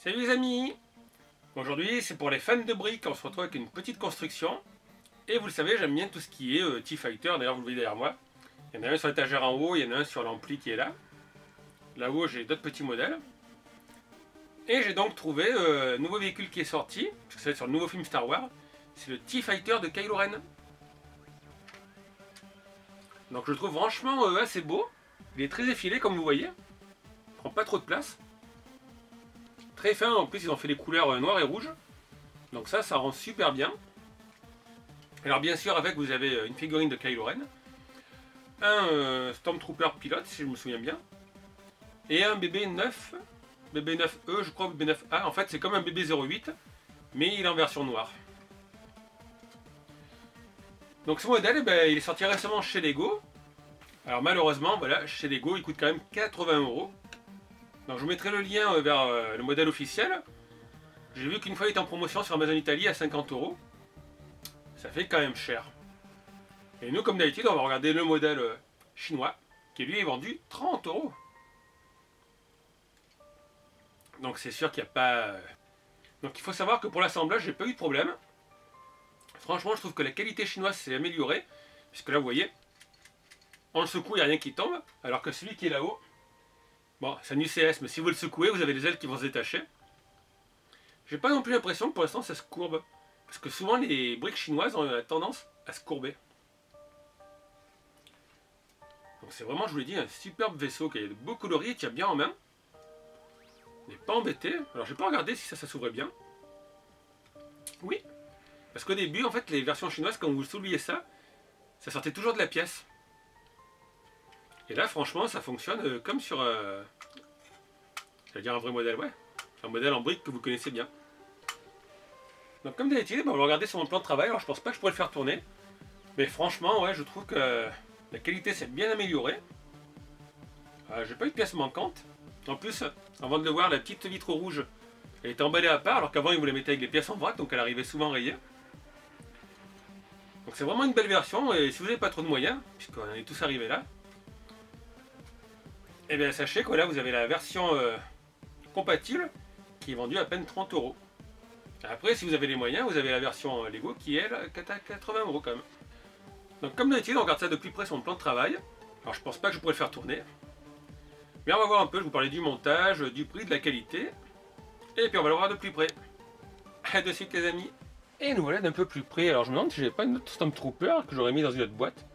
Salut les amis! Aujourd'hui c'est pour les fans de briques, on se retrouve avec une petite construction. Et vous le savez, j'aime bien tout ce qui est T-Fighter, d'ailleurs vous le voyez derrière moi. Il y en a un sur l'étagère en haut, il y en a un sur l'ampli qui est là. Là-haut j'ai d'autres petits modèles. Et j'ai donc trouvé un nouveau véhicule qui est sorti, parce que c'est sur le nouveau film Star Wars. C'est le T-Fighter de Kylo Ren. Donc je le trouve franchement assez beau. Il est très effilé comme vous voyez. Il prend pas trop de place. Très fin, en plus ils ont fait les couleurs noires et rouges. Donc ça rend super bien. Alors bien sûr avec vous avez une figurine de Kylo Ren. Un Stormtrooper pilote si je me souviens bien. Et un BB9. BB9E je crois, BB9A. En fait c'est comme un BB08. Mais il est en version noire. Donc ce modèle il est sorti récemment chez Lego. Alors malheureusement voilà, chez Lego il coûte quand même 80 €. Donc je vous mettrai le lien vers le modèle officiel. J'ai vu qu'une fois il était en promotion sur Amazon Italie à 50 €. Ça fait quand même cher. Et nous comme d'habitude on va regarder le modèle chinois qui lui est vendu 30 €. Donc c'est sûr qu'il n'y a pas... Donc il faut savoir que pour l'assemblage j'ai pas eu de problème. Franchement je trouve que la qualité chinoise s'est améliorée. Puisque là vous voyez, on le secoue, il n'y a rien qui tombe. Alors que celui qui est là-haut, bon c'est un UCS mais si vous le secouez vous avez les ailes qui vont se détacher. J'ai pas non plus l'impression que pour l'instant ça se courbe. Parce que souvent les briques chinoises ont tendance à se courber. Donc c'est vraiment, je vous l'ai dit, un superbe vaisseau qui a de beaux coloris, il tient bien en main. Il n'est pas embêté. Alors j'ai pas regardé si ça s'ouvrait bien. Oui. Parce qu'au début, en fait, les versions chinoises, quand vous souliez ça sortait toujours de la pièce. Et là, franchement, ça fonctionne comme sur... j'allais dire un vrai modèle, ouais. Un modèle en brique que vous connaissez bien. Donc comme d'habitude, on va le regarder sur mon plan de travail. Alors je pense pas que je pourrais le faire tourner. Mais franchement, ouais, je trouve que la qualité s'est bien améliorée. J'ai pas eu de pièces manquantes. En plus, avant de le voir, la petite vitre rouge, elle était emballée à part, alors qu'avant ils vous la mettaient avec les pièces en vrac, donc elle arrivait souvent rayée. Donc c'est vraiment une belle version, et si vous n'avez pas trop de moyens, puisqu'on est tous arrivés là, et bien sachez que là vous avez la version compatible, qui est vendue à peine 30 €. Après, si vous avez les moyens, vous avez la version Lego qui est à 80 € quand même. Donc comme d'habitude, on regarde ça de plus près sur mon plan de travail. Alors je pense pas que je pourrais le faire tourner. Mais on va voir un peu, je vous parlais du montage, du prix, de la qualité. Et puis on va le voir de plus près. A de suite les amis. Et nous voilà d'un peu plus près. Alors je me demande si j'avais pas une autre Stormtrooper que j'aurais mis dans une autre boîte.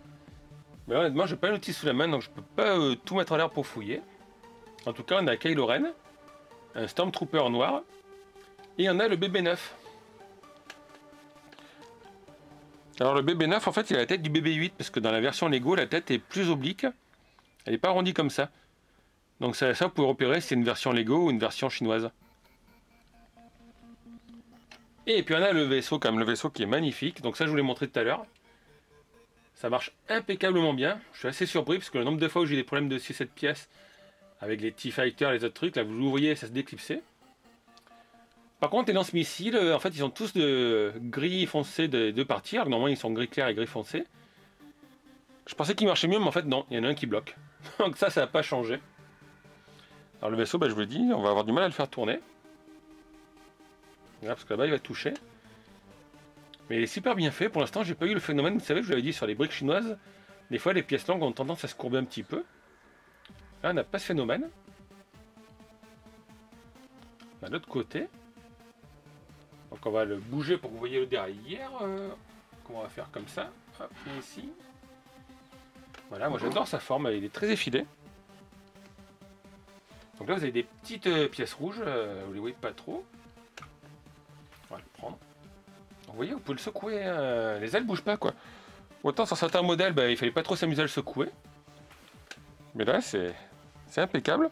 Mais honnêtement, j'ai pas un outil sous la main, donc je peux pas tout mettre en l'air pour fouiller. En tout cas, on a Kylo Ren, un Stormtrooper noir, et on a le BB9. Alors le BB9, en fait, il a la tête du BB8, parce que dans la version Lego, la tête est plus oblique. Elle n'est pas arrondie comme ça. Donc ça vous pouvez repérer si c'est une version Lego ou une version chinoise. Et puis on a le vaisseau, quand même, le vaisseau qui est magnifique. Donc ça, je vous l'ai montré tout à l'heure. Ça marche impeccablement bien. Je suis assez surpris, parce que le nombre de fois où j'ai des problèmes de cette pièce, avec les T-Fighter, les autres trucs, là vous voyez, ça se déclipsait. Par contre, les lance-missiles, en fait, ils sont tous de gris foncé de deux parties. Alors normalement, ils sont gris clair et gris foncé. Je pensais qu'ils marchaient mieux, mais en fait, non. Il y en a un qui bloque. Donc ça n'a pas changé. Alors le vaisseau, je vous l'ai dit, on va avoir du mal à le faire tourner. Là, parce que là-bas, il va toucher. Mais il est super bien fait. Pour l'instant, j'ai pas eu le phénomène. Vous savez, je vous l'avais dit, sur les briques chinoises, des fois, les pièces longues ont tendance à se courber un petit peu. Là, on n'a pas ce phénomène. De l'autre côté. Donc on va le bouger pour que vous voyez le derrière. Qu'on va faire comme ça. Hop, ici. Voilà, moi j'adore sa forme, il est très effilé. Donc là vous avez des petites pièces rouges, vous les voyez pas trop. On va le prendre. Donc, vous voyez, vous pouvez le secouer, les ailes bougent pas quoi. Autant sur certains modèles, il fallait pas trop s'amuser à le secouer. Mais là c'est impeccable.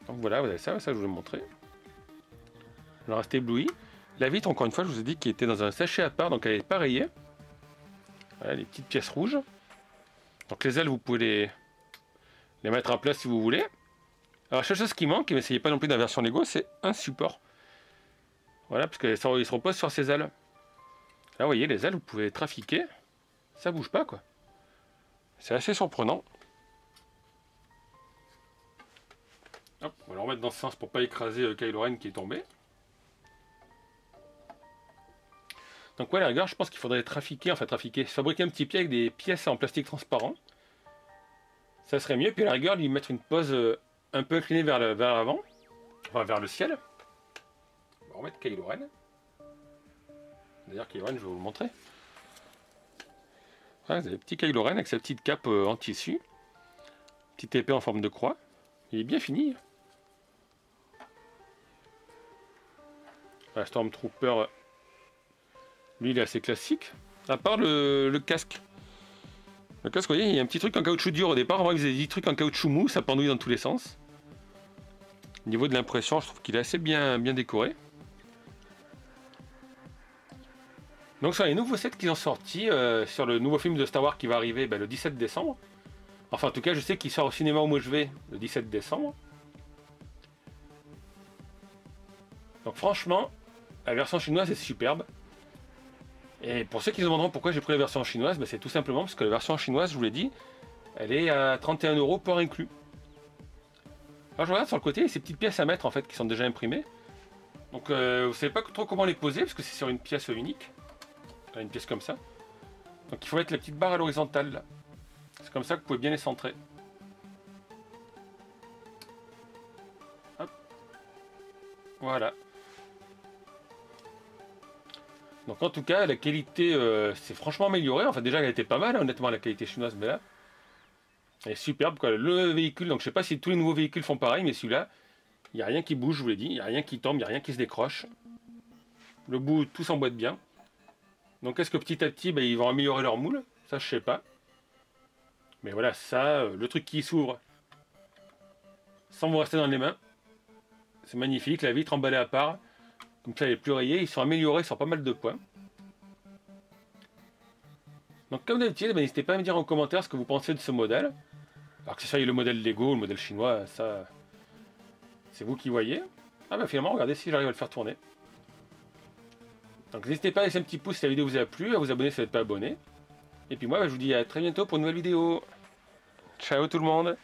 Donc voilà, vous avez ça je vous l'ai montré. Le reste ébloui. La vitre, encore une fois, je vous ai dit qu'elle était dans un sachet à part, donc elle n'est pas rayée. Voilà, les petites pièces rouges. Donc les ailes, vous pouvez les mettre en place si vous voulez. Alors la seule chose qui manque, et n'essayez pas non plus dans la version Lego, c'est un support. Voilà, parce qu'il se repose sur ses ailes. Là, vous voyez, les ailes, vous pouvez trafiquer. Ça bouge pas, quoi. C'est assez surprenant. Hop, on va le remettre dans ce sens pour pas écraser Kylo Ren qui est tombé. Donc ouais, à la rigueur, je pense qu'il faudrait fabriquer un petit pied avec des pièces en plastique transparent. Ça serait mieux, puis à la rigueur, lui mettre une pose un peu inclinée vers l'avant, enfin vers le ciel. On va remettre Kylo Ren. D'ailleurs, Kylo Ren, je vais vous le montrer. Voilà, vous avez le petit Kylo Ren avec sa petite cape en tissu. Petite épée en forme de croix. Il est bien fini. La Stormtrooper, lui, il est assez classique. À part le casque. Le casque, vous voyez, il y a un petit truc en caoutchouc dur au départ. On voit que vous avez des trucs en caoutchouc mou, ça pendouille dans tous les sens. Au niveau de l'impression, je trouve qu'il est assez bien décoré. Donc sur les nouveaux sets qui ont sortis, sur le nouveau film de Star Wars qui va arriver le 17 décembre. Enfin en tout cas je sais qu'il sort au cinéma où moi je vais le 17 décembre. Donc franchement, la version chinoise est superbe. Et pour ceux qui se demanderont pourquoi j'ai pris la version chinoise, c'est tout simplement parce que la version chinoise, je vous l'ai dit, elle est à 31 € port inclus. Alors je regarde sur le côté, ces petites pièces à mettre en fait qui sont déjà imprimées. Donc vous ne savez pas trop comment les poser parce que c'est sur une pièce unique. Une pièce comme ça. Donc il faut mettre la petite barre à l'horizontale là. C'est comme ça que vous pouvez bien les centrer. Hop. Voilà. Donc en tout cas la qualité c'est franchement amélioré. Enfin déjà elle était pas mal honnêtement la qualité chinoise, mais là elle est superbe quoi. Le véhicule, donc je sais pas si tous les nouveaux véhicules font pareil, mais celui-là, il n'y a rien qui bouge, je vous l'ai dit, il n'y a rien qui tombe, il n'y a rien qui se décroche. Le bout tout s'emboîte bien. Donc est-ce que petit à petit ils vont améliorer leur moule? Ça je sais pas. Mais voilà, ça, le truc qui s'ouvre sans vous rester dans les mains. C'est magnifique, la vitre emballée à part. Comme ça elle est plus rayée, ils sont améliorés sur pas mal de points. Donc comme d'habitude, n'hésitez pas à me dire en commentaire ce que vous pensez de ce modèle. Alors que ce soit le modèle Lego ou le modèle chinois, ça c'est vous qui voyez. Ah finalement, regardez si j'arrive à le faire tourner. Donc n'hésitez pas à laisser un petit pouce si la vidéo vous a plu, à vous abonner si vous n'êtes pas abonné. Et puis moi je vous dis à très bientôt pour une nouvelle vidéo. Ciao tout le monde!